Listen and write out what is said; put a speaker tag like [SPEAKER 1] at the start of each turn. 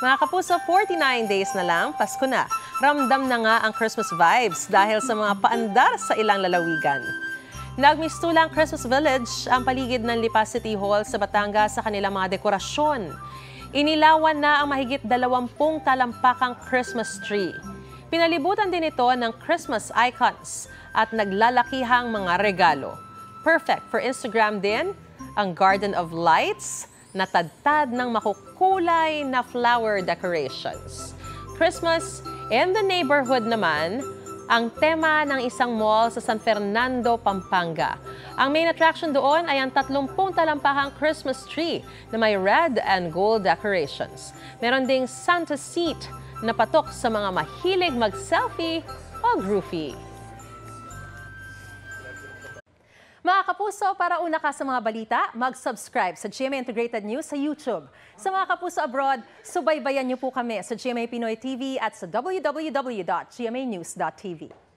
[SPEAKER 1] Mga kapuso, 49 days na lang, Pasko na. Ramdam na nga ang Christmas vibes dahil sa mga paandar sa ilang lalawigan. Nagmistulang Christmas Village ang paligid ng Lipa City Hall sa Batangas sa kanilang mga dekorasyon. Inilawan na ang mahigit 20 talampakang Christmas tree. Pinalibutan din ito ng Christmas icons at naglalakihang mga regalo. Perfect for Instagram din ang Garden of Lights na tadtad ng makukulay na flower decorations. Christmas in the neighborhood naman ang tema ng isang mall sa San Fernando, Pampanga. Ang main attraction doon ay ang 30 talampakang Christmas tree na may red and gold decorations. Meron ding Santa seat na patok sa mga mahilig mag-selfie o groovy. Mga kapuso, para una ka sa mga balita, mag-subscribe sa GMA Integrated News sa YouTube. Sa mga kapuso abroad, subaybayan niyo po kami sa GMA Pinoy TV at sa www.gmanews.tv.